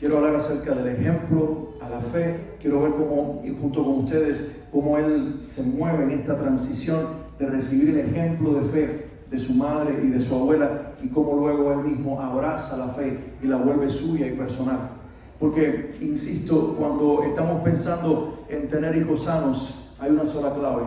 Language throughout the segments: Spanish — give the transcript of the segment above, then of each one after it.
quiero hablar acerca del ejemplo a la fe. Quiero ver cómo, y junto con ustedes, cómo él se mueve en esta transición de recibir el ejemplo de fe de su madre y de su abuela, y cómo luego él mismo abraza la fe y la vuelve suya y personal. Porque, insisto, cuando estamos pensando en tener hijos sanos, hay una sola clave.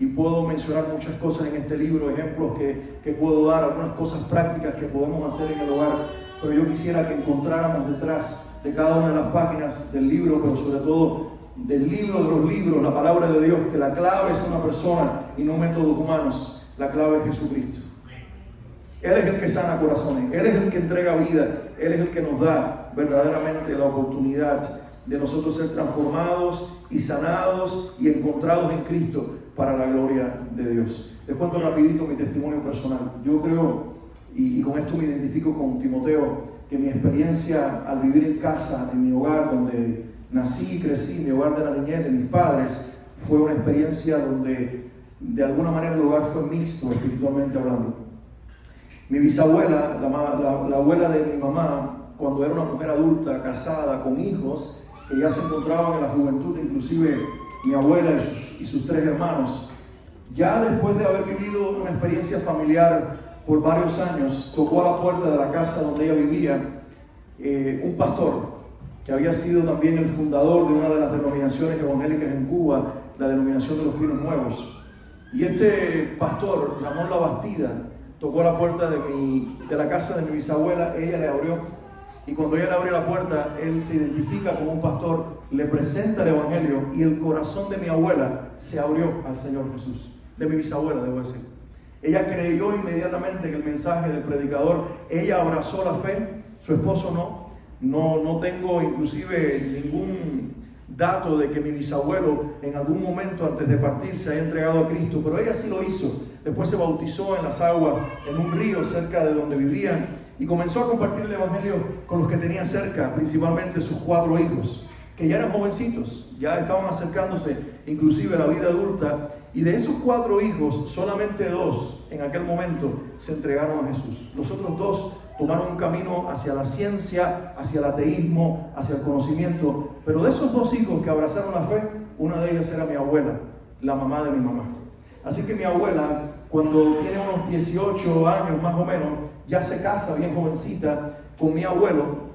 Y puedo mencionar muchas cosas en este libro, ejemplos que puedo dar, algunas cosas prácticas que podemos hacer en el hogar, pero yo quisiera que encontráramos detrás de cada una de las páginas del libro, pero sobre todo del libro de los libros, la palabra de Dios, que la clave es una persona y no métodos humanos. La clave es Jesucristo. Él es el que sana corazones, Él es el que entrega vida, Él es el que nos da verdaderamente la oportunidad de nosotros ser transformados y sanados y encontrados en Cristo para la gloria de Dios. Les cuento rapidito mi testimonio personal. Yo creo, y con esto me identifico con Timoteo, que mi experiencia al vivir en casa, en mi hogar, donde nací y crecí, mi hogar de la niñez de mis padres, fue una experiencia donde de alguna manera el hogar fue mixto, espiritualmente hablando. Mi bisabuela, la abuela de mi mamá, cuando era una mujer adulta, casada, con hijos, que ya se encontraban en la juventud, inclusive mi abuela y sus 3 hermanos, ya después de haber vivido una experiencia familiar por varios años, tocó a la puerta de la casa donde ella vivía un pastor, que había sido también el fundador de una de las denominaciones evangélicas en Cuba, la denominación de los Pinos Nuevos. Y este pastor, Ramón Labastida, tocó a la puerta de la casa de mi bisabuela. Ella le abrió, y cuando ella le abrió la puerta, él se identifica como un pastor, le presenta el evangelio, y el corazón de mi abuela se abrió al Señor Jesús, de mi bisabuela, debo decir. Ella creyó inmediatamente en el mensaje del predicador, ella abrazó la fe, su esposo no tengo inclusive ningún dato de que mi bisabuelo en algún momento antes de partir se haya entregado a Cristo, pero ella sí lo hizo. Después se bautizó en las aguas, en un río cerca de donde vivían, y comenzó a compartir el evangelio con los que tenía cerca, principalmente sus 4 hijos, que ya eran jovencitos, ya estaban acercándose inclusive a la vida adulta, y de esos 4 hijos, solamente 2 en aquel momento se entregaron a Jesús. Los otros 2 tomaron un camino hacia la ciencia, hacia el ateísmo, hacia el conocimiento, pero de esos 2 hijos que abrazaron la fe, una de ellas era mi abuela, la mamá de mi mamá. Así que mi abuela, cuando tiene unos 18 años más o menos, ya se casa bien jovencita con mi abuelo,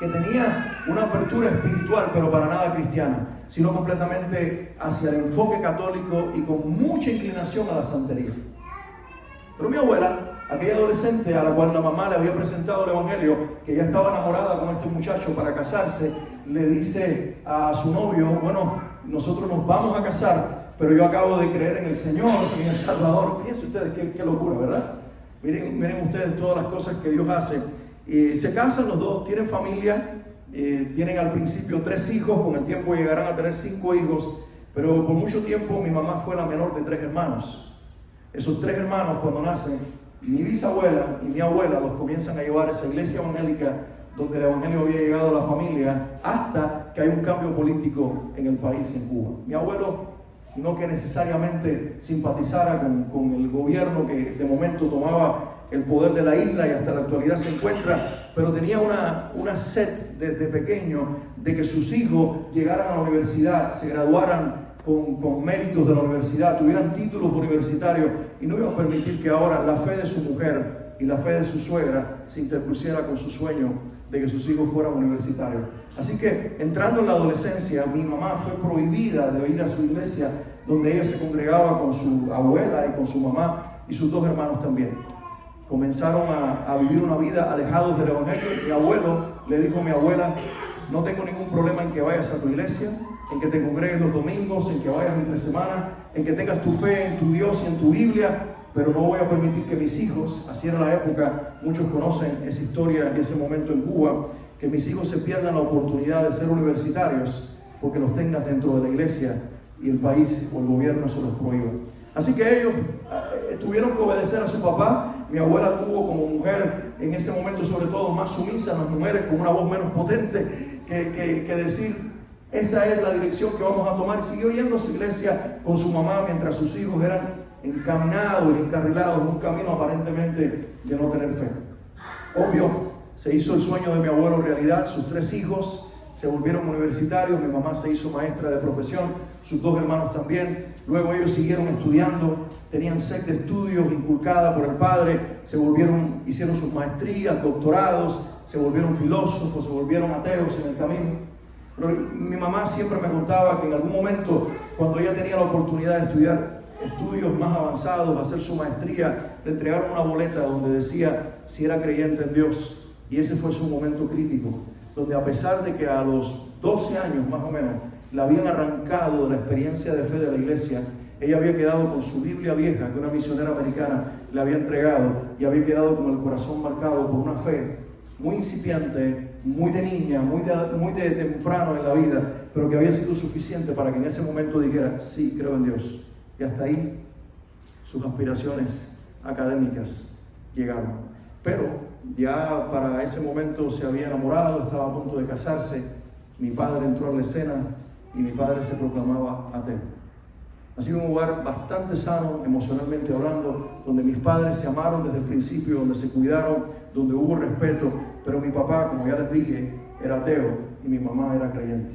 que tenía una apertura espiritual, pero para nada cristiana, sino completamente hacia el enfoque católico y con mucha inclinación a la santería. Pero mi abuela, aquella adolescente a la cual la mamá le había presentado el evangelio, que ya estaba enamorada con este muchacho para casarse, le dice a su novio: bueno, nosotros nos vamos a casar, pero yo acabo de creer en el Señor, en el Salvador. Fíjense ustedes qué locura, ¿verdad? Miren ustedes todas las cosas que Dios hace. Se casan los 2, tienen familia, tienen al principio 3 hijos, con el tiempo llegarán a tener 5 hijos, pero por mucho tiempo mi mamá fue la menor de 3 hermanos. Esos 3 hermanos, cuando nacen, mi bisabuela y mi abuela los comienzan a llevar a esa iglesia evangélica donde el evangelio había llegado a la familia, hasta que hay un cambio político en el país, en Cuba. Mi abuelo, no que necesariamente simpatizara con el gobierno que de momento tomaba el poder de la isla y hasta la actualidad se encuentra, pero tenía una sed desde pequeño de que sus hijos llegaran a la universidad, se graduaran con méritos de la universidad, tuvieran títulos universitarios, y no iba a permitir que ahora la fe de su mujer y la fe de su suegra se interpusiera con su sueño de que sus hijos fueran universitarios. Así que, entrando en la adolescencia, mi mamá fue prohibida de ir a su iglesia, donde ella se congregaba con su abuela y con su mamá y sus 2 hermanos también. Comenzaron a vivir una vida alejados del evangelio. Mi abuelo le dijo a mi abuela: no tengo ningún problema en que vayas a tu iglesia, en que te congregues los domingos, en que vayas entre semana, en que tengas tu fe en tu Dios y en tu Biblia, pero no voy a permitir que mis hijos, así era la época, muchos conocen esa historia y ese momento en Cuba, que mis hijos se pierdan la oportunidad de ser universitarios porque los tengas dentro de la iglesia y el país o el gobierno se los prohíba. Así que ellos tuvieron que obedecer a su papá. Mi abuela tuvo como mujer en ese momento, sobre todo, más sumisa a las mujeres, con una voz menos potente que decir: esa es la dirección que vamos a tomar. Y siguió yendo a su iglesia con su mamá mientras sus hijos eran encaminados y encarrilados en un camino aparentemente de no tener fe. Obvio, Se hizo el sueño de mi abuelo realidad. Sus 3 hijos se volvieron universitarios. Mi mamá se hizo maestra de profesión, sus 2 hermanos también. Luego ellos siguieron estudiando, tenían sed de estudios inculcada por el padre, hicieron sus maestrías, doctorados, se volvieron filósofos, se volvieron ateos en el camino. Pero mi mamá siempre me contaba que en algún momento, cuando ella tenía la oportunidad de estudiar estudios más avanzados, hacer su maestría, le entregaron una boleta donde decía si era creyente en Dios. Y ese fue su momento crítico, donde a pesar de que a los 12 años más o menos la habían arrancado de la experiencia de fe de la iglesia, ella había quedado con su Biblia vieja que una misionera americana le había entregado, y había quedado con el corazón marcado por una fe muy incipiente, muy de niña, muy de temprano en la vida, pero que había sido suficiente para que en ese momento dijera: sí, creo en Dios. Y hasta ahí sus aspiraciones académicas llegaron. Pero ya para ese momento se había enamorado, estaba a punto de casarse. Mi padre entró a la escena y mi padre se proclamaba ateo. Ha sido un lugar bastante sano emocionalmente hablando, donde mis padres se amaron desde el principio, donde se cuidaron, donde hubo respeto. Pero mi papá, como ya les dije, era ateo y mi mamá era creyente.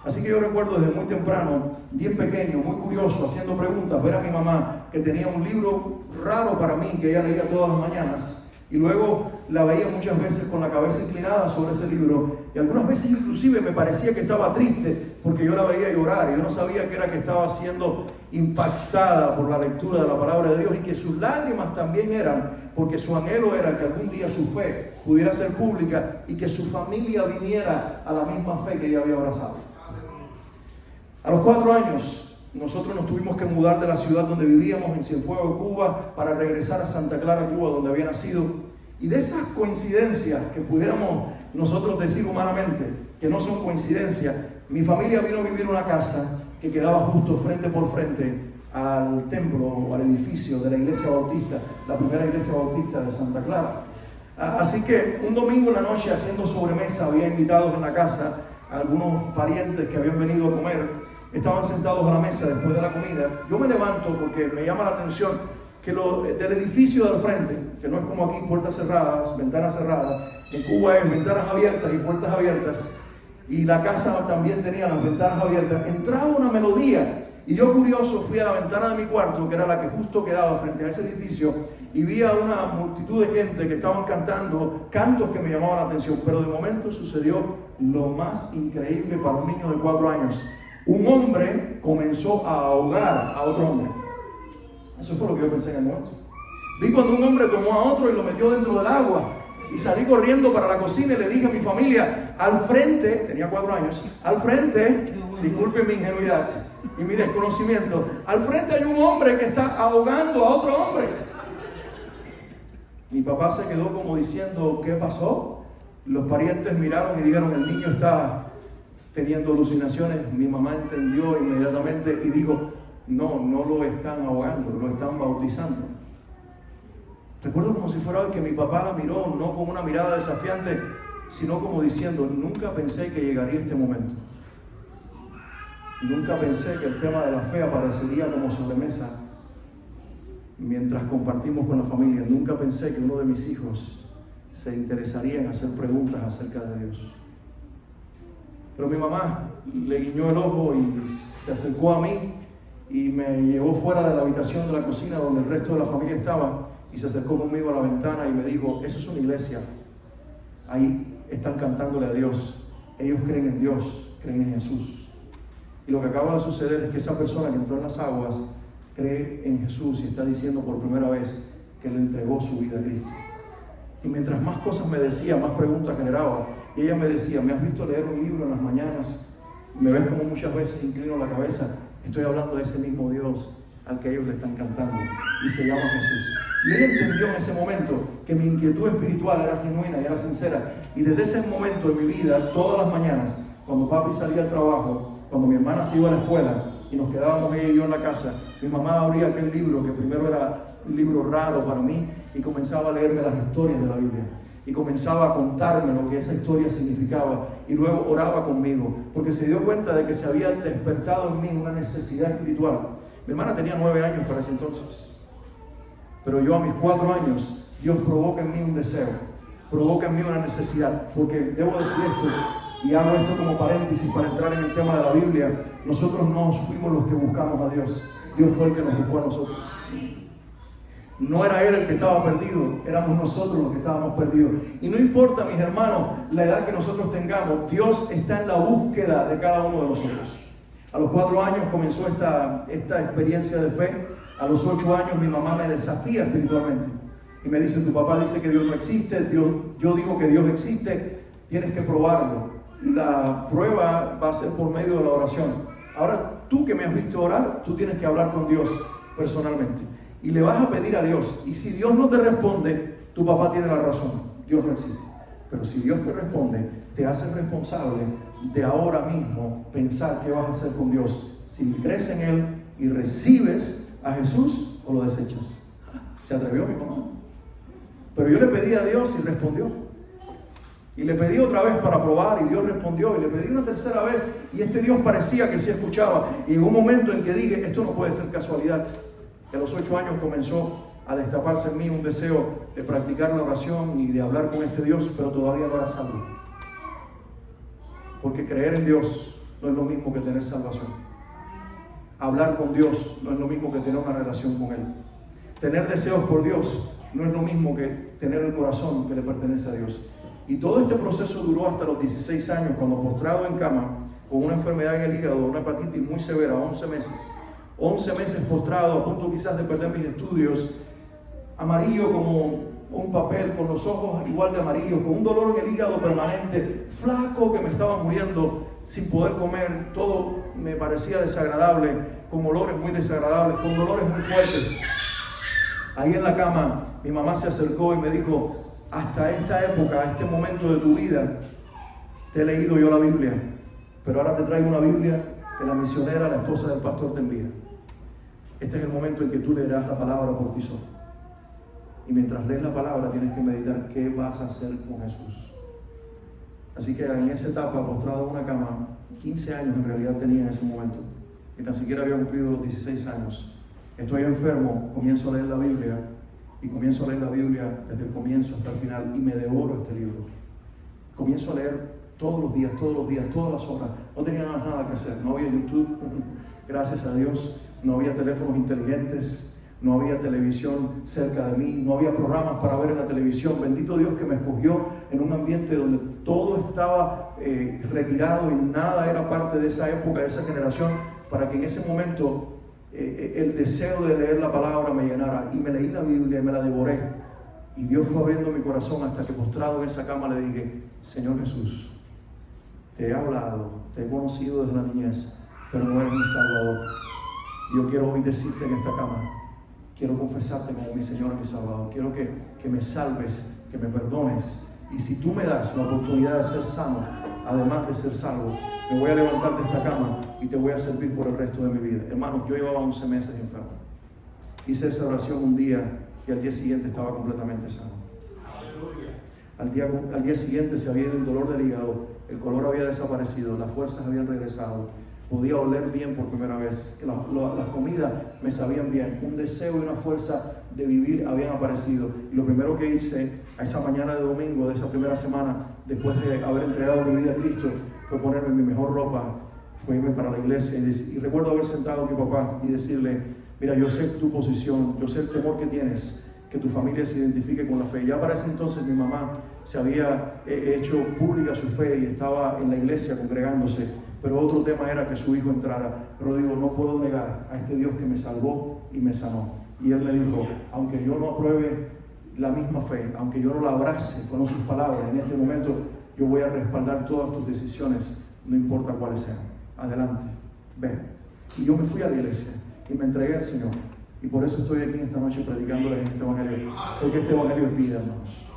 Así que yo recuerdo desde muy temprano, bien pequeño, muy curioso, haciendo preguntas, ver a mi mamá que tenía un libro raro para mí que ella leía todas las mañanas, y luego la veía muchas veces con la cabeza inclinada sobre ese libro, y algunas veces inclusive me parecía que estaba triste porque yo la veía llorar y yo no sabía que era que estaba siendo impactada por la lectura de la palabra de Dios, y que sus lágrimas también eran porque su anhelo era que algún día su fe pudiera ser pública y que su familia viniera a la misma fe que ella había abrazado. A los 4 años nosotros nos tuvimos que mudar de la ciudad donde vivíamos, en Cienfuegos, Cuba, para regresar a Santa Clara, Cuba, donde había nacido. Y de esas coincidencias que pudiéramos nosotros decir humanamente que no son coincidencias, mi familia vino a vivir en una casa que quedaba justo frente por frente al templo o al edificio de la iglesia bautista, la primera iglesia bautista de Santa Clara. Así que un domingo en la noche, haciendo sobremesa, había invitados en la casa a algunos parientes que habían venido a comer. Estaban sentados a la mesa después de la comida. Yo me levanto porque me llama la atención que del edificio del frente, que no es como aquí, puertas cerradas, ventanas cerradas, en Cuba es ventanas abiertas y puertas abiertas, y la casa también tenía las ventanas abiertas. Entraba una melodía y yo, curioso, fui a la ventana de mi cuarto, que era la que justo quedaba frente a ese edificio, y vi a una multitud de gente que estaban cantando cantos que me llamaban la atención. Pero de momento sucedió lo más increíble para un niño de 4 años. Un hombre comenzó a ahogar a otro hombre. Eso fue lo que yo pensé en el momento. Vi cuando un hombre tomó a otro y lo metió dentro del agua, y salí corriendo para la cocina y le dije a mi familia: al frente, tenía 4 años, al frente, disculpen mi ingenuidad y mi desconocimiento, al frente hay un hombre que está ahogando a otro hombre. Mi papá se quedó como diciendo: ¿qué pasó? Los parientes miraron y dijeron: el niño está teniendo alucinaciones. Mi mamá entendió inmediatamente y dijo: no lo están ahogando, lo están bautizando. Recuerdo como si fuera que mi papá la miró, no con una mirada desafiante, sino como diciendo: nunca pensé que llegaría este momento. Nunca pensé que el tema de la fe aparecería como sobremesa mientras compartimos con la familia. Nunca pensé que uno de mis hijos se interesaría en hacer preguntas acerca de Dios. Pero mi mamá le guiñó el ojo y se acercó a mí y me llevó fuera de la habitación de la cocina donde el resto de la familia estaba, y se acercó conmigo a la ventana y me dijo: eso es una iglesia, ahí están cantándole a Dios, ellos creen en Dios, creen en Jesús. Y lo que acaba de suceder es que esa persona que entró en las aguas cree en Jesús y está diciendo por primera vez que le entregó su vida a Cristo. Y mientras más cosas me decía, más preguntas generaba. Y ella me decía: ¿me has visto leer un libro en las mañanas? ¿Me ves como muchas veces inclino la cabeza? Estoy hablando de ese mismo Dios al que ellos le están cantando, y se llama Jesús. Y ella entendió en ese momento que mi inquietud espiritual era genuina y era sincera. Y desde ese momento en mi vida, todas las mañanas, cuando papi salía al trabajo, cuando mi hermana se iba a la escuela y nos quedábamos ella y yo en la casa, mi mamá abría aquel libro, que primero era un libro raro para mí, y comenzaba a leerme las historias de la Biblia. Y comenzaba a contarme lo que esa historia significaba, y luego oraba conmigo, porque se dio cuenta de que se había despertado en mí una necesidad espiritual. Mi hermana tenía 9 años para ese entonces, pero yo a mis 4 años, Dios provoca en mí un deseo provoca en mí una necesidad, porque debo decir esto, y hago esto como paréntesis para entrar en el tema de la Biblia. Nosotros no fuimos los que buscamos a Dios, Dios fue el que nos buscó a nosotros. No era Él el que estaba perdido, éramos nosotros los que estábamos perdidos. Y no importa, mis hermanos, la edad que nosotros tengamos, Dios está en la búsqueda de cada uno de nosotros. A los 4 años comenzó esta experiencia de fe. A los 8 años mi mamá me desafía espiritualmente y me dice: tu papá dice que Dios no existe, yo digo que Dios existe, tienes que probarlo. Y la prueba va a ser por medio de la oración. Ahora, tú que me has visto orar, tú tienes que hablar con Dios personalmente. Y le vas a pedir a Dios. Y si Dios no te responde, tu papá tiene la razón. Dios no existe. Pero si Dios te responde, te haces responsable de ahora mismo pensar qué vas a hacer con Dios. Si crees en Él y recibes a Jesús o lo desechas. ¿Se atrevió mi mamá? Pero yo le pedí a Dios y respondió. Y le pedí otra vez para probar y Dios respondió. Y le pedí una tercera vez y este Dios parecía que sí escuchaba. Y llegó un momento en que dije: esto no puede ser casualidad. Y a los 8 años comenzó a destaparse en mí un deseo de practicar la oración y de hablar con este Dios, pero todavía no era salvo. Porque creer en Dios no es lo mismo que tener salvación. Hablar con Dios no es lo mismo que tener una relación con Él. Tener deseos por Dios no es lo mismo que tener el corazón que le pertenece a Dios. Y todo este proceso duró hasta los 16 años, cuando postrado en cama, con una enfermedad en el hígado, una hepatitis muy severa, 11 meses. 11 meses postrado, a punto quizás de perder mis estudios, amarillo como un papel, con los ojos igual de amarillos, con un dolor en el hígado permanente, flaco que me estaba muriendo, sin poder comer, todo me parecía desagradable, con olores muy desagradables, con dolores muy fuertes. Ahí en la cama, mi mamá se acercó y me dijo: hasta esta época, este momento de tu vida, te he leído yo la Biblia, pero ahora te traigo una Biblia que la misionera, la esposa del pastor, te envía. Este es el momento en que tú leerás la palabra por ti solo. Y mientras lees la palabra tienes que meditar qué vas a hacer con Jesús. Así que en esa etapa, postrado en una cama, 15 años en realidad tenía en ese momento, y tan siquiera había cumplido los 16 años. Estoy enfermo, comienzo a leer la Biblia, y comienzo a leer la Biblia desde el comienzo hasta el final, y me devoro este libro. Comienzo a leer todos los días, todas las horas. No tenía nada que hacer, no había YouTube, gracias a Dios, no había teléfonos inteligentes, no había televisión cerca de mí, no había programas para ver en la televisión. Bendito Dios que me escogió en un ambiente donde todo estaba retirado y nada era parte de esa época, de esa generación, para que en ese momento el deseo de leer la palabra me llenara. Y me leí la Biblia y me la devoré. Y Dios fue abriendo mi corazón hasta que, postrado en esa cama, le dije: Señor Jesús, te he hablado, te he conocido desde la niñez, pero no eres mi Salvador. Yo quiero hoy decirte en esta cama, quiero confesarte como mi Señor y mi Salvador. Quiero que me salves, que me perdones. Y si tú me das la oportunidad de ser sano, además de ser salvo, me voy a levantar de esta cama y te voy a servir por el resto de mi vida. Hermanos, yo llevaba 11 meses enfermo. Hice esa oración un día y al día siguiente estaba completamente sano. Al día siguiente se había ido el dolor del hígado, el color había desaparecido, las fuerzas habían regresado. Podía oler bien por primera vez. Las comidas me sabían bien. Un deseo y una fuerza de vivir habían aparecido. Y lo primero que hice a esa mañana de domingo de esa primera semana, después de haber entregado mi vida a Cristo, fue ponerme mi mejor ropa, fue irme para la iglesia. Y recuerdo haber sentado a mi papá y decirle: mira, yo sé tu posición, yo sé el temor que tienes, que tu familia se identifique con la fe. Ya para ese entonces mi mamá se había hecho pública su fe y estaba en la iglesia congregándose. Pero otro tema era que su hijo entrara. Pero digo, no puedo negar a este Dios que me salvó y me sanó. Y él me dijo: aunque yo no apruebe la misma fe, aunque yo no la abrace, fueron sus palabras, en este momento yo voy a respaldar todas tus decisiones, no importa cuáles sean. Adelante, ven. Y yo me fui a la iglesia y me entregué al Señor. Y por eso estoy aquí en esta noche predicándoles este evangelio. Porque este evangelio es vida, hermanos.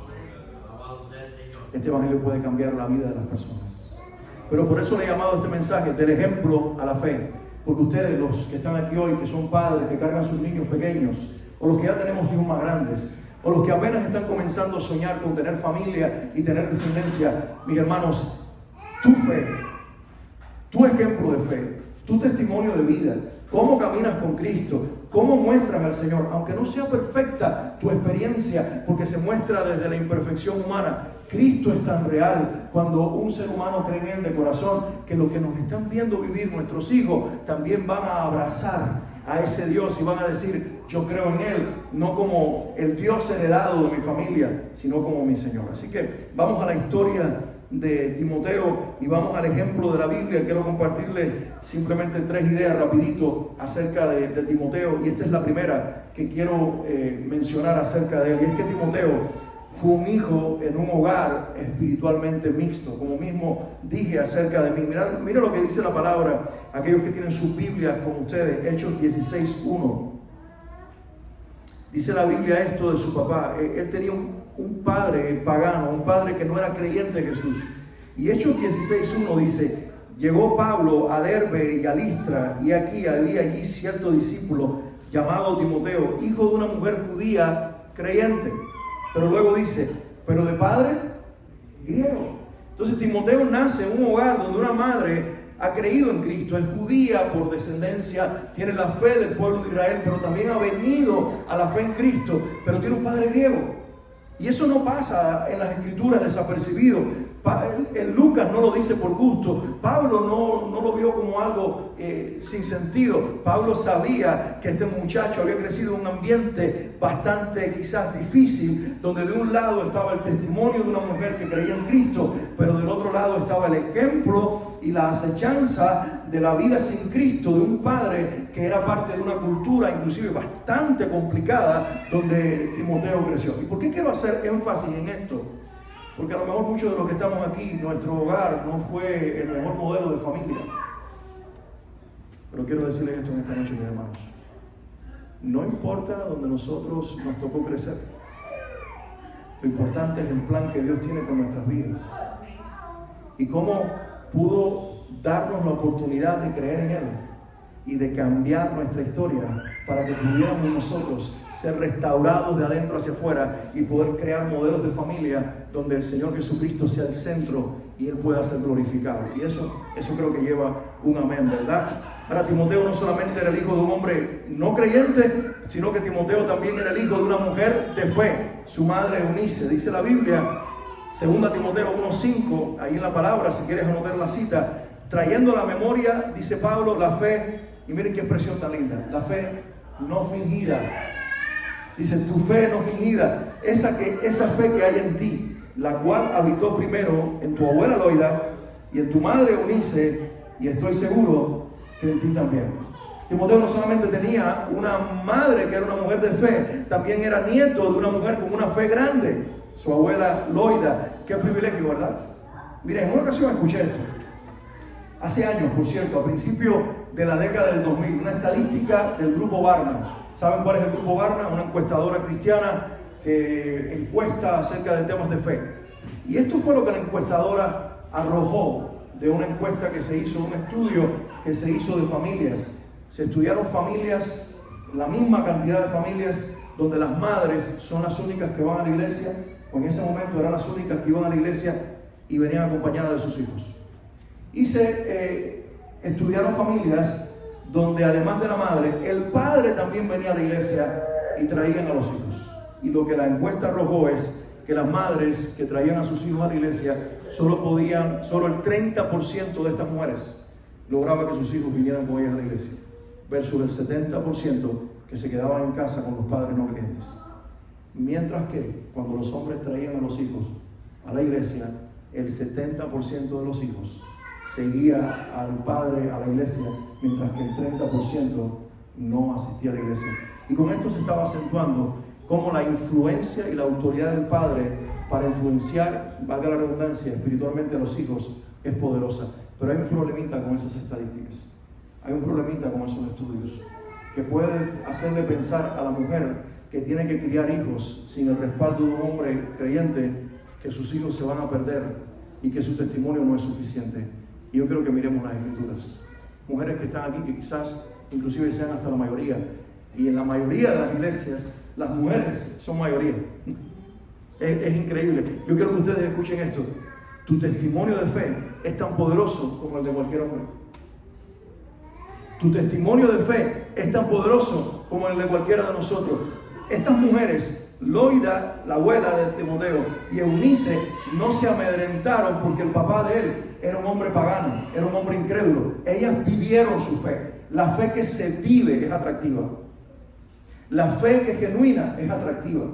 Este evangelio puede cambiar la vida de las personas. Pero por eso le he llamado este mensaje del ejemplo a la fe. Porque ustedes, los que están aquí hoy, que son padres, que cargan sus niños pequeños, o los que ya tenemos hijos más grandes, o los que apenas están comenzando a soñar con tener familia y tener descendencia, mis hermanos, tu fe, tu ejemplo de fe, tu testimonio de vida, cómo caminas con Cristo, ¿Cómo muestran al Señor? Aunque no sea perfecta tu experiencia, porque se muestra desde la imperfección humana, Cristo es tan real cuando un ser humano cree en Él de corazón, que lo que nos están viendo vivir nuestros hijos también van a abrazar a ese Dios y van a decir: yo creo en Él, no como el Dios heredado de mi familia, sino como mi Señor. Así que vamos a la historia de Timoteo y vamos al ejemplo de la Biblia. Quiero compartirles simplemente 3 ideas rapidito acerca de Timoteo, y esta es la primera que quiero mencionar acerca de él, y es que Timoteo fue un hijo en un hogar espiritualmente mixto, como mismo dije acerca de mí. Mira lo que dice la palabra, aquellos que tienen sus Biblias con ustedes, Hechos 16:1. Dice la Biblia esto de su papá. Él tenía un padre pagano, un padre que no era creyente de Jesús. Y Hechos 16:1 dice: llegó Pablo a Derbe y a Listra, y aquí había allí cierto discípulo llamado Timoteo, hijo de una mujer judía creyente. Pero luego dice: pero de padre griego. Entonces Timoteo nace en un hogar donde una madre ha creído en Cristo, es judía por descendencia, tiene la fe del pueblo de Israel, pero también ha venido a la fe en Cristo, pero tiene un padre griego. Y eso no pasa en las escrituras desapercibido. En Lucas no lo dice por gusto. Pablo no lo vio como algo sin sentido. Pablo sabía que este muchacho había crecido en un ambiente bastante quizás difícil, donde de un lado estaba el testimonio de una mujer que creía en Cristo, pero del otro lado estaba el ejemplo y la acechanza de la vida sin Cristo, de un padre que era parte de una cultura inclusive bastante complicada donde Timoteo creció. ¿Y por qué quiero hacer énfasis en esto? Porque a lo mejor muchos de los que estamos aquí, nuestro hogar no fue el mejor modelo de familia. Pero quiero decirles esto en esta noche, mis hermanos. No importa donde nosotros nos tocó crecer. Lo importante es el plan que Dios tiene con nuestras vidas. Y cómo pudo darnos la oportunidad de creer en Él y de cambiar nuestra historia para que pudiéramos nosotros ser restaurados de adentro hacia afuera y poder crear modelos de familia donde el Señor Jesucristo sea el centro y Él pueda ser glorificado. Y eso creo que lleva un amén, ¿verdad? Ahora, Timoteo no solamente era el hijo de un hombre no creyente, sino que Timoteo también era el hijo de una mujer de fe, su madre Eunice. Dice la Biblia, 2 Timoteo 1:5, ahí en la palabra, si quieres anotar la cita, trayendo a la memoria, dice Pablo, la fe, y miren qué expresión tan linda, la fe no fingida. Dice: tu fe no fingida, esa fe que hay en ti, la cual habitó primero en tu abuela Loida y en tu madre Eunice, y estoy seguro que en ti también. Timoteo no solamente tenía una madre que era una mujer de fe, también era nieto de una mujer con una fe grande, su abuela Loida. Qué privilegio, ¿verdad? Miren, en una ocasión escuché esto, hace años, por cierto, a principios de la década del 2000, una estadística del grupo Barna. ¿Saben cuál es el grupo Barna? Una encuestadora cristiana que encuesta acerca de temas de fe. Y esto fue lo que la encuestadora arrojó de una encuesta que se hizo, un estudio que se hizo de familias. Se estudiaron familias, la misma cantidad de familias, donde las madres son las únicas que van a la iglesia, o en ese momento eran las únicas que iban a la iglesia y venían acompañadas de sus hijos. Y se estudiaron familias donde además de la madre, el padre también venía a la iglesia y traían a los hijos. Y lo que la encuesta arrojó es que las madres que traían a sus hijos a la iglesia, solo el 30% de estas mujeres lograba que sus hijos vinieran con ellas a la iglesia, versus el 70% que se quedaban en casa con los padres no creyentes. Mientras que cuando los hombres traían a los hijos a la iglesia, el 70% de los hijos seguía al padre a la iglesia, mientras que el 30% no asistía a la iglesia. Y con esto se estaba acentuando cómo la influencia y la autoridad del padre para influenciar, valga la redundancia, espiritualmente a los hijos es poderosa. Pero hay un problemita con esas estadísticas, hay un problemita con esos estudios, que puede hacerle pensar a la mujer que tiene que criar hijos sin el respaldo de un hombre creyente, que sus hijos se van a perder y que su testimonio no es suficiente. Y yo creo que miremos las escrituras. Mujeres que están aquí, que quizás inclusive sean hasta la mayoría, y en la mayoría de las iglesias las mujeres son mayoría. Es increíble. Yo quiero que ustedes escuchen esto. Tu testimonio de fe es tan poderoso como el de cualquier hombre. Tu testimonio de fe es tan poderoso como el de cualquiera de nosotros. Estas mujeres, Loida, la abuela de Timoteo, y Eunice, no se amedrentaron porque el papá de él era un hombre pagano, era un hombre incrédulo. Ellas vivieron su fe. La fe que se vive es atractiva. La fe que es genuina es atractiva.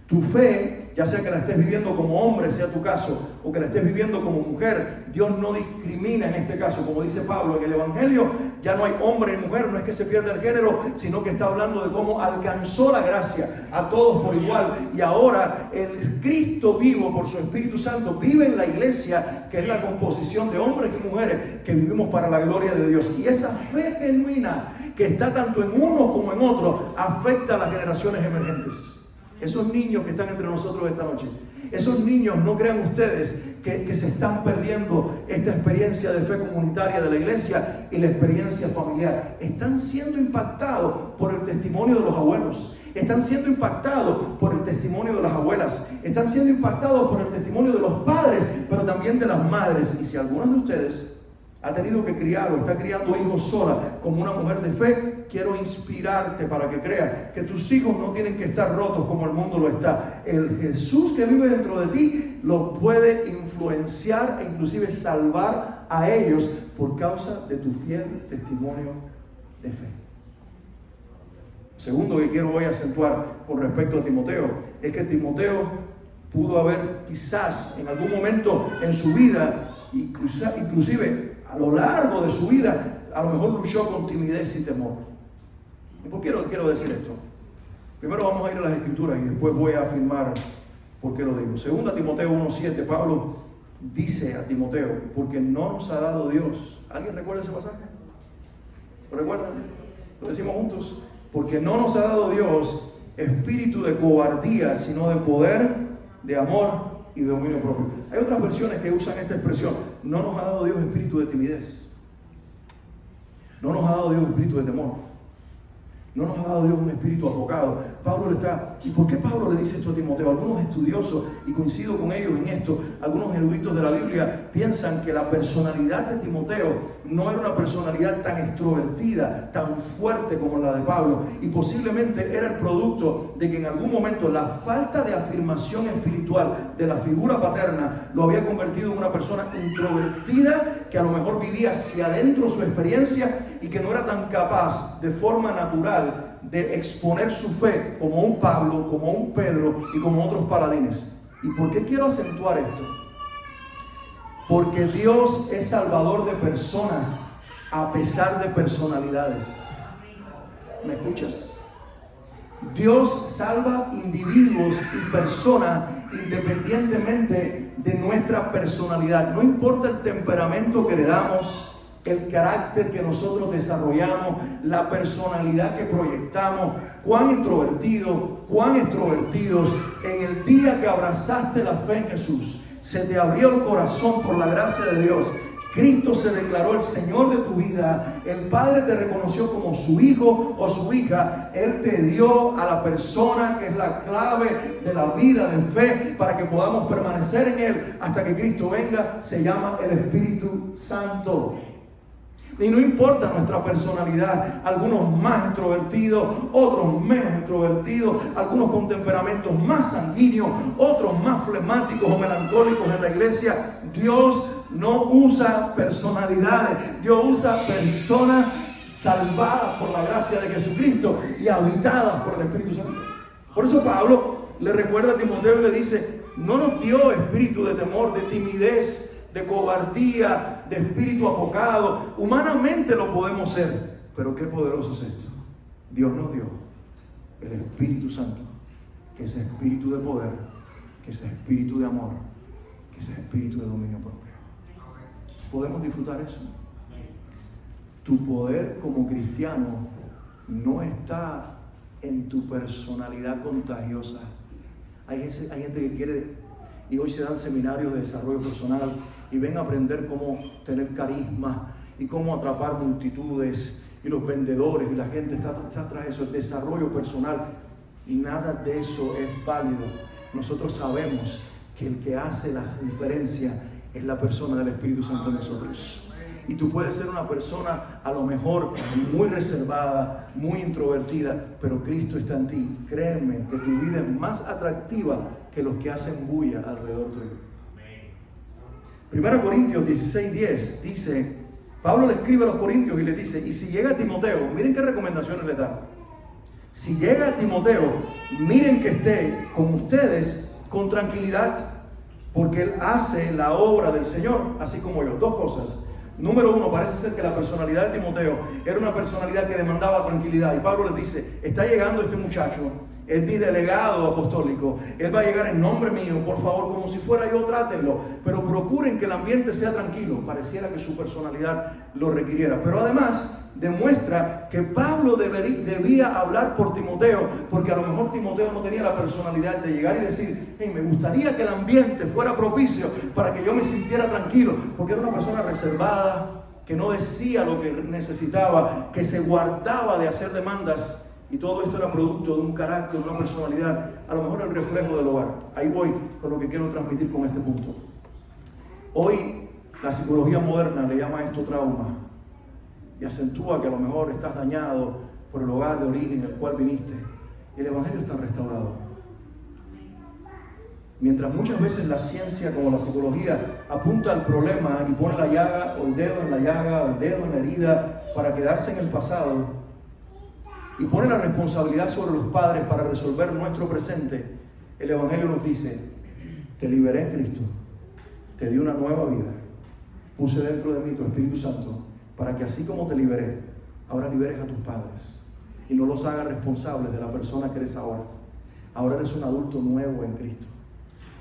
Tu fe, ya sea que la estés viviendo como hombre, sea tu caso, o que la estés viviendo como mujer, Dios no discrimina en este caso. Como dice Pablo en el Evangelio, ya no hay hombre y mujer, no es que se pierda el género, sino que está hablando de cómo alcanzó la gracia a todos por igual. Y ahora el Cristo vivo por su Espíritu Santo vive en la iglesia, que es la composición de hombres y mujeres que vivimos para la gloria de Dios. Y esa fe genuina que está tanto en unos como en otros afecta a las generaciones emergentes. Esos niños que están entre nosotros esta noche, esos niños, no crean ustedes que se están perdiendo esta experiencia de fe comunitaria de la iglesia y la experiencia familiar. Están siendo impactados por el testimonio de los abuelos, están siendo impactados por el testimonio de las abuelas, están siendo impactados por el testimonio de los padres, pero también de las madres. Y si alguno de ustedes ha tenido que criar o está criando hijos sola como una mujer de fe, quiero inspirarte para que creas que tus hijos no tienen que estar rotos como el mundo lo está. El Jesús que vive dentro de ti los puede influenciar e inclusive salvar a ellos por causa de tu fiel testimonio de fe. Segundo que quiero hoy acentuar con respecto a Timoteo es que Timoteo pudo haber quizás en algún momento en su vida, inclusive a lo largo de su vida, a lo mejor luchó con timidez y temor. ¿Y por qué quiero decir esto? Primero vamos a ir a las Escrituras y después voy a afirmar por qué lo digo. Segunda Timoteo 1:7, Pablo dice a Timoteo, porque no nos ha dado Dios. ¿Alguien recuerda ese pasaje? ¿Lo recuerdan? Lo decimos juntos. Porque no nos ha dado Dios espíritu de cobardía, sino de poder, de amor y de dominio propio. Hay otras versiones que usan esta expresión. No nos ha dado Dios espíritu de timidez. No nos ha dado Dios espíritu de temor. No nos ha dado Dios un espíritu apocado. ¿Y por qué Pablo le dice esto a Timoteo? Algunos estudiosos, y coincido con ellos en esto, algunos eruditos de la Biblia piensan que la personalidad de Timoteo no era una personalidad tan extrovertida, tan fuerte como la de Pablo, y posiblemente era el producto de que en algún momento la falta de afirmación espiritual de la figura paterna lo había convertido en una persona introvertida que a lo mejor vivía hacia adentro su experiencia y que no era tan capaz de forma natural de exponer su fe como un Pablo, como un Pedro y como otros paladines. ¿Y por qué quiero acentuar esto? Porque Dios es salvador de personas a pesar de personalidades. ¿Me escuchas? Dios salva individuos y personas independientemente de nuestra personalidad. No importa el temperamento que le damos, el carácter que nosotros desarrollamos, la personalidad que proyectamos, cuán extrovertidos, en el día que abrazaste la fe en Jesús, se te abrió el corazón por la gracia de Dios. Cristo se declaró el Señor de tu vida. El Padre te reconoció como su hijo o su hija. Él te dio a la persona que es la clave de la vida de fe para que podamos permanecer en Él hasta que Cristo venga. Se llama el Espíritu Santo. Y no importa nuestra personalidad, algunos más extrovertidos, otros menos extrovertidos, algunos con temperamentos más sanguíneos, otros más flemáticos o melancólicos en la iglesia. Dios no usa personalidades, Dios usa personas salvadas por la gracia de Jesucristo y habitadas por el Espíritu Santo. Por eso Pablo le recuerda a Timoteo y le dice, no nos dio espíritu de temor, de timidez, de cobardía, de espíritu apocado. Humanamente lo podemos ser, pero qué poderoso es esto. Dios nos dio el Espíritu Santo, que es espíritu de poder, que es espíritu de amor, que es espíritu de dominio propio. ¿Podemos disfrutar eso? Tu poder como cristiano no está en tu personalidad contagiosa. Hay gente que quiere, y hoy se dan seminarios de desarrollo personal, y ven a aprender cómo tener carisma y cómo atrapar multitudes, y los vendedores y la gente está tras eso, el desarrollo personal, y nada de eso es válido. Nosotros sabemos que el que hace la diferencia es la persona del Espíritu Santo en nosotros. Y tú puedes ser una persona a lo mejor muy reservada, muy introvertida, pero Cristo está en ti. Créeme que tu vida es más atractiva que los que hacen bulla alrededor tuyo. 1 Corintios 16:10 dice, Pablo le escribe a los corintios y le dice, y si llega Timoteo, miren qué recomendaciones le da. Si llega Timoteo, miren que esté con ustedes con tranquilidad, porque él hace la obra del Señor, así como yo. Dos cosas. Número uno, parece ser que la personalidad de Timoteo era una personalidad que demandaba tranquilidad. Y Pablo les dice, está llegando este muchacho, es mi delegado apostólico, él va a llegar en nombre mío, por favor, como si fuera yo, trátenlo, pero procuren que el ambiente sea tranquilo. Pareciera que su personalidad lo requiriera, pero además demuestra que Pablo debía hablar por Timoteo, porque a lo mejor Timoteo no tenía la personalidad de llegar y decir, hey, me gustaría que el ambiente fuera propicio para que yo me sintiera tranquilo, porque era una persona reservada, que no decía lo que necesitaba, que se guardaba de hacer demandas. Y todo esto era producto de un carácter, una personalidad, a lo mejor el reflejo del hogar. Ahí voy con lo que quiero transmitir con este punto. Hoy la psicología moderna le llama a esto trauma y acentúa que a lo mejor estás dañado por el hogar de origen en el cual viniste. El evangelio está restaurado. Mientras muchas veces la ciencia como la psicología apunta al problema y pone la llaga o el dedo en la llaga o el dedo en la herida para quedarse en el pasado, y pone la responsabilidad sobre los padres para resolver nuestro presente, el evangelio nos dice, te liberé en Cristo, te di una nueva vida, puse dentro de mí tu Espíritu Santo, para que así como te liberé, ahora liberes a tus padres y no los hagas responsables de la persona que eres ahora. Ahora eres un adulto nuevo en Cristo.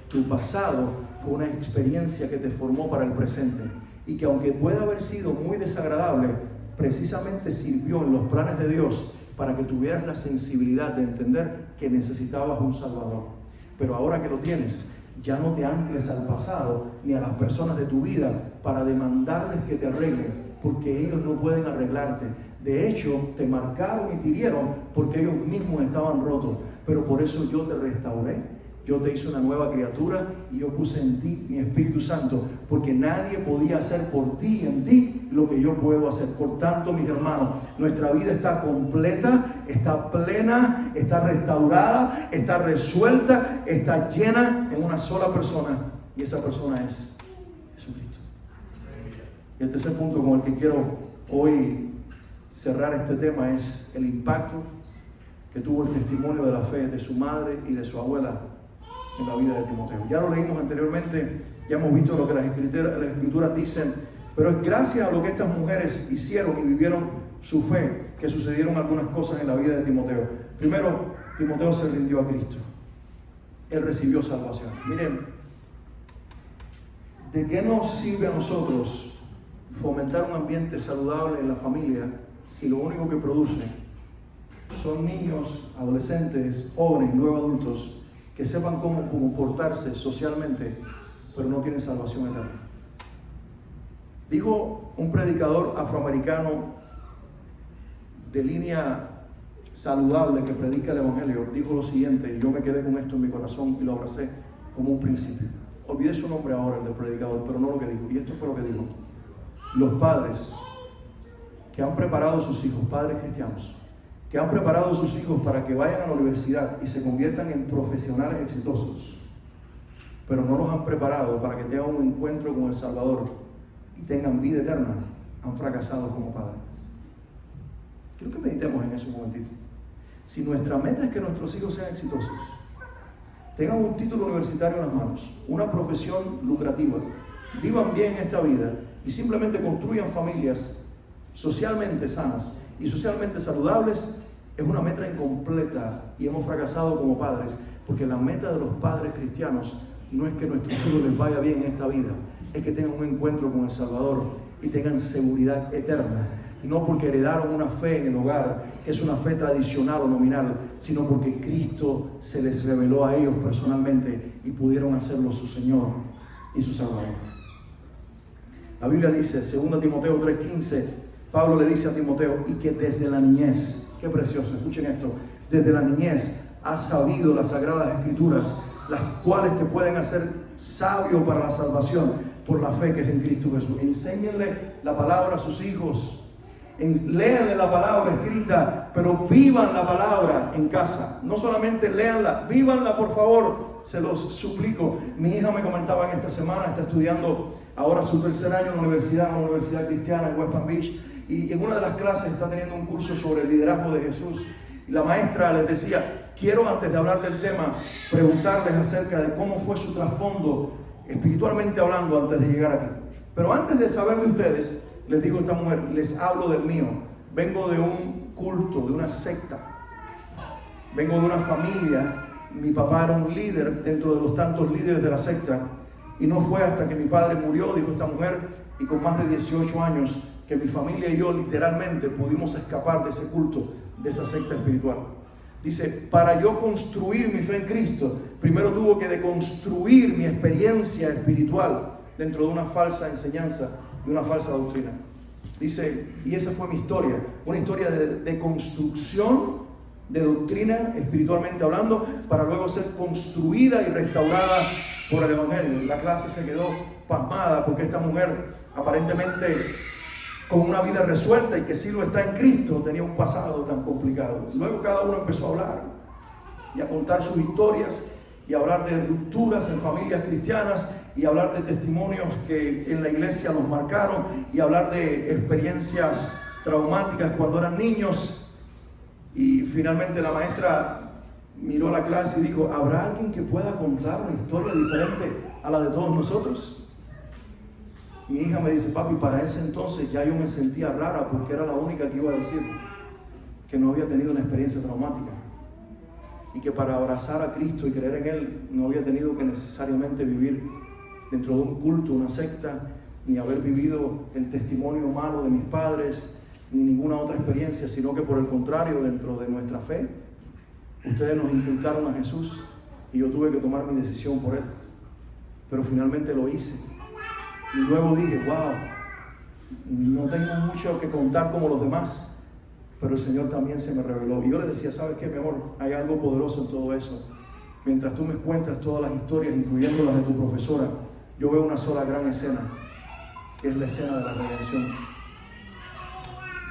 Tu pasado fue una experiencia que te formó para el presente y que aunque pueda haber sido muy desagradable, precisamente sirvió en los planes de Dios para que tuvieras la sensibilidad de entender que necesitabas un Salvador. Pero ahora que lo tienes, ya no te ancles al pasado ni a las personas de tu vida para demandarles que te arreglen, porque ellos no pueden arreglarte. De hecho, te marcaron y te hirieron porque ellos mismos estaban rotos. Pero por eso yo te restauré. Yo te hice una nueva criatura y yo puse en ti mi Espíritu Santo, porque nadie podía hacer por ti y en ti lo que yo puedo hacer. Por tanto, mis hermanos, nuestra vida está completa, está plena, está restaurada, está resuelta, está llena en una sola persona, y esa persona es Jesucristo. Y el tercer punto con el que quiero hoy cerrar este tema es el impacto que tuvo el testimonio de la fe de su madre y de su abuela en la vida de Timoteo. Ya lo leímos anteriormente, ya hemos visto lo que las escrituras dicen, pero es gracias a lo que estas mujeres hicieron y vivieron su fe que sucedieron algunas cosas en la vida de Timoteo. Primero, Timoteo se rindió a Cristo. Él recibió salvación. Miren, ¿de qué nos sirve a nosotros fomentar un ambiente saludable en la familia si lo único que produce son niños, adolescentes, jóvenes, luego adultos que sepan cómo comportarse socialmente, pero no tienen salvación eterna? Dijo un predicador afroamericano de línea saludable que predica el evangelio, dijo lo siguiente, y yo me quedé con esto en mi corazón y lo abracé como un principio. Olvidé su nombre ahora, el del predicador, pero no lo que dijo, y esto fue lo que dijo: los padres que han preparado a sus hijos, padres cristianos, que han preparado a sus hijos para que vayan a la universidad y se conviertan en profesionales exitosos, pero no los han preparado para que tengan un encuentro con el Salvador y tengan vida eterna, han fracasado como padres. Quiero que meditemos en eso un momentito. Si nuestra meta es que nuestros hijos sean exitosos, tengan un título universitario en las manos, una profesión lucrativa, vivan bien esta vida y simplemente construyan familias socialmente sanas y socialmente saludables, es una meta incompleta y hemos fracasado como padres, porque la meta de los padres cristianos no es que nuestros hijos les vaya bien en esta vida, es que tengan un encuentro con el Salvador y tengan seguridad eterna, no porque heredaron una fe en el hogar, que es una fe tradicional o nominal, sino porque Cristo se les reveló a ellos personalmente y pudieron hacerlo su Señor y su Salvador. La Biblia dice, 2 Timoteo 3:15, Pablo le dice a Timoteo, y que desde la niñez, qué precioso, escuchen esto, desde la niñez has sabido las sagradas escrituras, las cuales te pueden hacer sabio para la salvación por la fe que es en Cristo Jesús. Enséñenle la palabra a sus hijos. Léanle la palabra escrita, pero vivan la palabra en casa. No solamente léanla, vívanla, por favor. Se los suplico. Mi hija me comentaba en esta semana, está estudiando ahora su tercer año en una universidad cristiana en West Palm Beach, y en una de las clases está teniendo un curso sobre el liderazgo de Jesús. Y la maestra les decía, quiero antes de hablar del tema, preguntarles acerca de cómo fue su trasfondo, espiritualmente hablando, antes de llegar aquí. Pero antes de saber de ustedes, les digo a esta mujer, les hablo del mío. Vengo de un culto, de una secta. Vengo de una familia. Mi papá era un líder dentro de los tantos líderes de la secta. Y no fue hasta que mi padre murió, dijo esta mujer, y con más de 18 años, que mi familia y yo literalmente pudimos escapar de ese culto, de esa secta espiritual. Dice, para yo construir mi fe en Cristo, primero tuvo que deconstruir mi experiencia espiritual dentro de una falsa enseñanza, de una falsa doctrina. Dice, y esa fue mi historia, una historia de construcción de doctrina, espiritualmente hablando, para luego ser construida y restaurada por el Evangelio. La clase se quedó pasmada porque esta mujer, aparentemente con una vida resuelta y que sí lo está en Cristo, tenía un pasado tan complicado. Luego cada uno empezó a hablar y a contar sus historias y a hablar de rupturas en familias cristianas y a hablar de testimonios que en la iglesia nos marcaron y a hablar de experiencias traumáticas cuando eran niños. Y finalmente la maestra miró la clase y dijo, ¿habrá alguien que pueda contar una historia diferente a la de todos nosotros? Mi hija me dice, papi, para ese entonces ya yo me sentía rara porque era la única que iba a decir que no había tenido una experiencia traumática y que para abrazar a Cristo y creer en Él no había tenido que necesariamente vivir dentro de un culto, una secta, ni haber vivido el testimonio malo de mis padres, ni ninguna otra experiencia, sino que por el contrario, dentro de nuestra fe, ustedes nos inculcaron a Jesús y yo tuve que tomar mi decisión por Él. Pero finalmente lo hice. Y luego dije, wow, no tengo mucho que contar como los demás, pero el Señor también se me reveló. Y yo le decía, ¿sabes qué, mi amor? Hay algo poderoso en todo eso. Mientras tú me cuentas todas las historias, incluyendo las de tu profesora, yo veo una sola gran escena, que es la escena de la redención.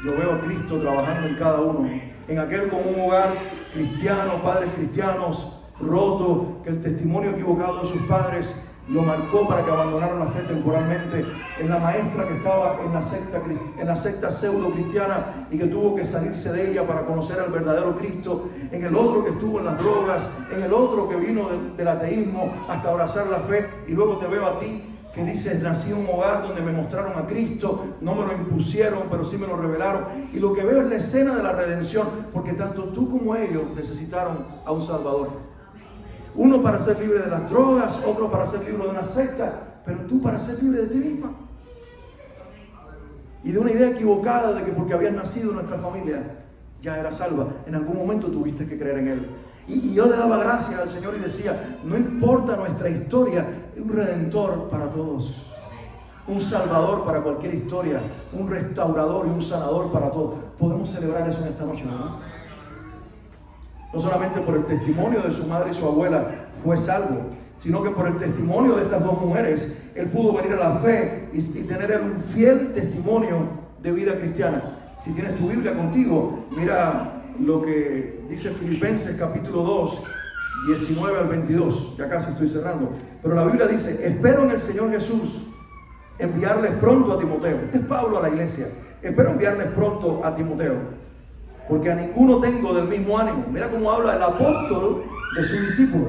Yo veo a Cristo trabajando en cada uno. En aquel con un hogar cristiano, padres cristianos, roto, que el testimonio equivocado de sus padres lo marcó para que abandonaran la fe temporalmente. En la maestra que estaba en la secta pseudo cristiana y que tuvo que salirse de ella para conocer al verdadero Cristo. En el otro que estuvo en las drogas. En el otro que vino del ateísmo hasta abrazar la fe. Y luego te veo a ti que dices, nací en un hogar donde me mostraron a Cristo, no me lo impusieron, pero sí me lo revelaron. Y lo que veo es la escena de la redención, porque tanto tú como ellos necesitaron a un Salvador. Uno para ser libre de las drogas, otro para ser libre de una secta, pero tú para ser libre de ti misma. Y de una idea equivocada de que porque habías nacido en nuestra familia, ya eras salva. En algún momento tuviste que creer en Él. Y yo le daba gracias al Señor y decía, no importa nuestra historia, un redentor para todos. Un salvador para cualquier historia, un restaurador y un sanador para todos. Podemos celebrar eso en esta noche, ¿no? No solamente por el testimonio de su madre y su abuela fue salvo, sino que por el testimonio de estas dos mujeres, él pudo venir a la fe y tener un fiel testimonio de vida cristiana. Si tienes tu Biblia contigo, mira lo que dice Filipenses capítulo 2, 19 al 22. Ya casi estoy cerrando. Pero la Biblia dice, espero en el Señor Jesús enviarles pronto a Timoteo. Este es Pablo a la iglesia. Espero enviarles pronto a Timoteo, porque a ninguno tengo del mismo ánimo. Mira cómo habla el apóstol de su discípulo.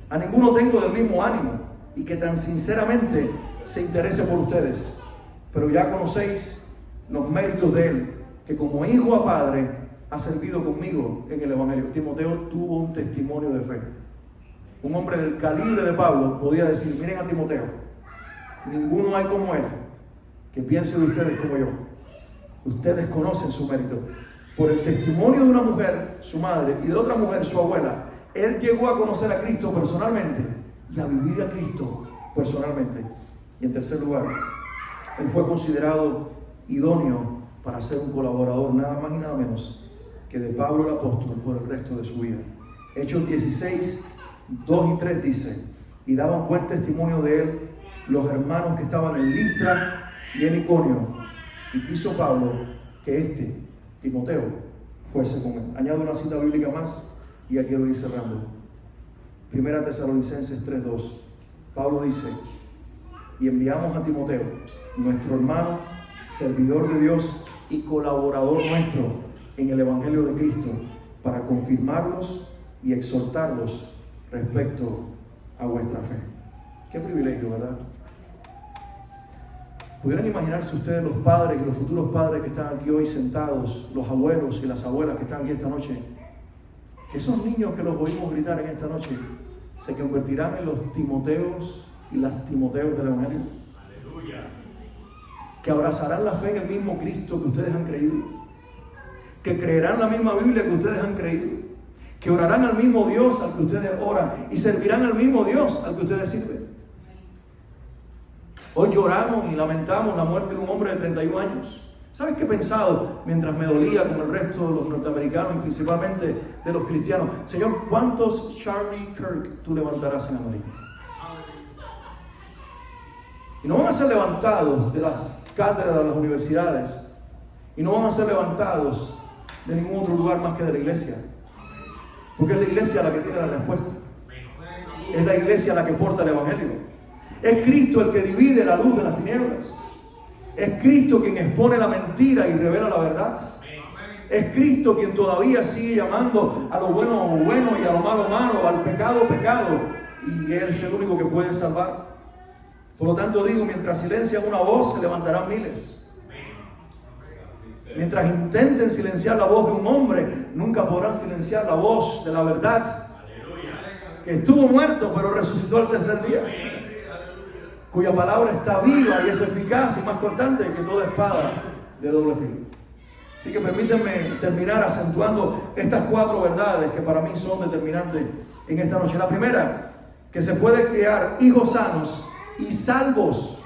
A ninguno tengo del mismo ánimo y que tan sinceramente se interese por ustedes. Pero ya conocéis los méritos de él, que como hijo a padre ha servido conmigo en el Evangelio. Timoteo tuvo un testimonio de fe. Un hombre del calibre de Pablo podía decir, miren a Timoteo, ninguno hay como él, que piense de ustedes como yo. Ustedes conocen su mérito. Por el testimonio de una mujer, su madre, y de otra mujer, su abuela, él llegó a conocer a Cristo personalmente y a vivir a Cristo personalmente. Y en tercer lugar, él fue considerado idóneo para ser un colaborador, nada más y nada menos que de Pablo el apóstol por el resto de su vida. Hechos 16, 2 y 3 dice, y daban buen testimonio de él los hermanos que estaban en Listra y en Iconio. Y quiso Pablo que Timoteo, fuese con él. Añado una cita bíblica más y ya quiero ir cerrando. Primera Tesalonicenses 3:2. Pablo dice: y enviamos a Timoteo, nuestro hermano, servidor de Dios y colaborador nuestro en el Evangelio de Cristo, para confirmarlos y exhortarlos respecto a vuestra fe. Qué privilegio, ¿verdad? ¿Pudieran imaginarse ustedes los padres y los futuros padres que están aquí hoy sentados, los abuelos y las abuelas que están aquí esta noche, que esos niños que los oímos gritar en esta noche se convertirán en los Timoteos y las Timoteos del Evangelio? ¡Aleluya! Que abrazarán la fe en el mismo Cristo que ustedes han creído, que creerán la misma Biblia que ustedes han creído, que orarán al mismo Dios al que ustedes oran y servirán al mismo Dios al que ustedes sirven. Hoy lloramos y lamentamos la muerte de un hombre de 31 años. ¿Sabes qué he pensado mientras me dolía con el resto de los norteamericanos y principalmente de los cristianos? Señor, ¿cuántos Charlie Kirk tú levantarás en América? Y no van a ser levantados de las cátedras de las universidades, y no van a ser levantados de ningún otro lugar más que de la iglesia, porque es la iglesia la que tiene la respuesta, es la iglesia la que porta el Evangelio. Es Cristo el que divide la luz de las tinieblas, es Cristo quien expone la mentira y revela la verdad, es Cristo quien todavía sigue llamando a lo bueno bueno y a lo malo malo, al pecado pecado, y Él es el único que puede salvar. Por lo tanto digo, mientras silencian una voz, se levantarán miles. Mientras intenten silenciar la voz de un hombre, nunca podrán silenciar la voz de la verdad, que estuvo muerto pero resucitó al tercer día, cuya palabra está viva y es eficaz y más cortante que toda espada de doble filo. Así que permítanme terminar acentuando estas 4 verdades que para mí son determinantes en esta noche. La primera, que se puede criar hijos sanos y salvos,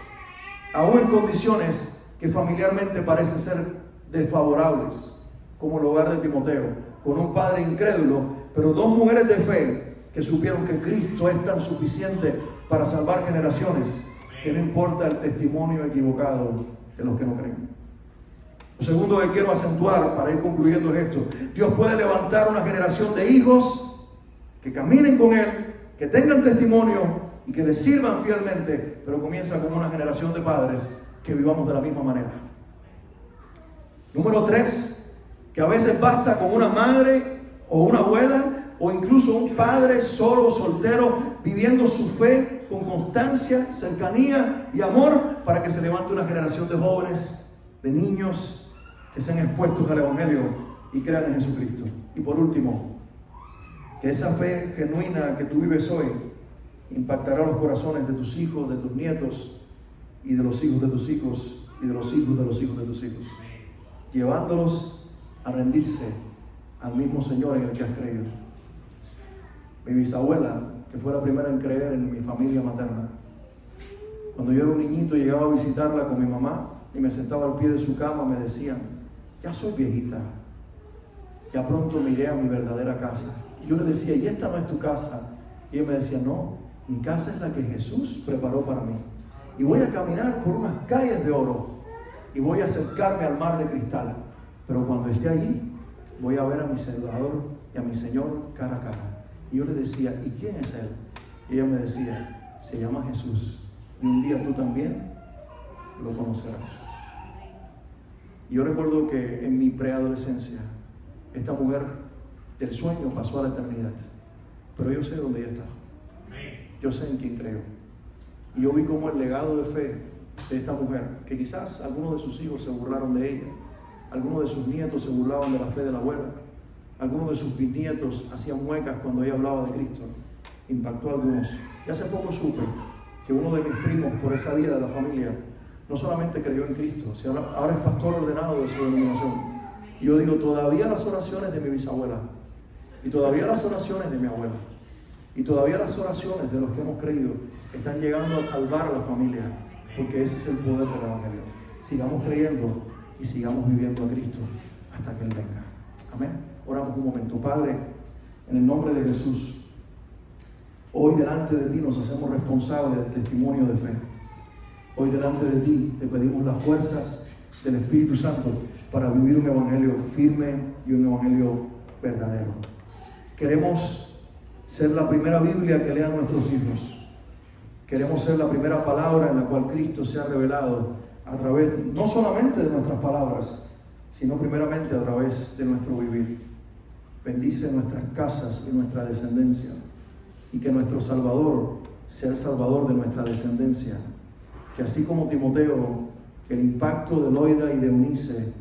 aún en condiciones que familiarmente parecen ser desfavorables, como el hogar de Timoteo, con un padre incrédulo, pero 2 mujeres de fe que supieron que Cristo es tan suficiente para salvar generaciones, que no importa el testimonio equivocado de los que no creen. Lo segundo que quiero acentuar para ir concluyendo es esto: Dios puede levantar una generación de hijos que caminen con Él, que tengan testimonio y que le sirvan fielmente, pero comienza con una generación de padres que vivamos de la misma manera. Número 3, que a veces basta con una madre o una abuela o incluso un padre solo, soltero, viviendo su fe con constancia, cercanía y amor para que se levante una generación de jóvenes, de niños que sean expuestos al Evangelio y crean en Jesucristo. Y por último, que esa fe genuina que tú vives hoy impactará los corazones de tus hijos, de tus nietos y de los hijos de tus hijos y de los hijos de los hijos de tus hijos, llevándolos a rendirse al mismo Señor en el que has creído. Mi bisabuela, que fue la primera en creer en mi familia materna, cuando yo era un niñito llegaba a visitarla con mi mamá y me sentaba al pie de su cama, me decían: ya soy viejita, ya pronto me iré a mi verdadera casa. Y yo le decía: ¿y esta no es tu casa? Y ella me decía: no, mi casa es la que Jesús preparó para mí. Y voy a caminar por unas calles de oro y voy a acercarme al mar de cristal. Pero cuando esté allí, voy a ver a mi Salvador y a mi Señor cara a cara. Y yo le decía: ¿y quién es Él? Y ella me decía: se llama Jesús. Y un día tú también lo conocerás. Y yo recuerdo que en mi preadolescencia, esta mujer del sueño pasó a la eternidad. Pero yo sé dónde ella está. Yo sé en quién creo. Y yo vi como el legado de fe de esta mujer, que quizás algunos de sus hijos se burlaron de ella, algunos de sus nietos se burlaban de la fe de la abuela, algunos de sus bisnietos hacían muecas cuando ella hablaba de Cristo. Impactó a algunos. Y hace poco supe que uno de mis primos, por esa vida de la familia, no solamente creyó en Cristo, sino ahora es pastor ordenado de su denominación. Y yo digo, todavía las oraciones de mi bisabuela, y todavía las oraciones de mi abuela, y todavía las oraciones de los que hemos creído están llegando a salvar a la familia, porque ese es el poder del Evangelio. Sigamos creyendo y sigamos viviendo a Cristo hasta que Él venga. Amén. Oramos un momento. Padre, en el nombre de Jesús, hoy delante de ti nos hacemos responsables del testimonio de fe. Hoy delante de ti te pedimos las fuerzas del Espíritu Santo para vivir un evangelio firme y un evangelio verdadero. Queremos ser la primera Biblia que lean nuestros hijos. Queremos ser la primera palabra en la cual Cristo se ha revelado a través, no solamente de nuestras palabras, sino primeramente a través de nuestro vivir. Bendice nuestras casas y nuestra descendencia, y que nuestro Salvador sea el Salvador de nuestra descendencia. Que así como Timoteo, el impacto de Loida y de Eunice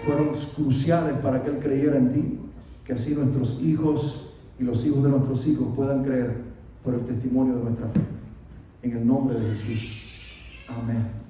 fueron cruciales para que él creyera en ti, que así nuestros hijos y los hijos de nuestros hijos puedan creer por el testimonio de nuestra fe. En el nombre de Jesús. Amén.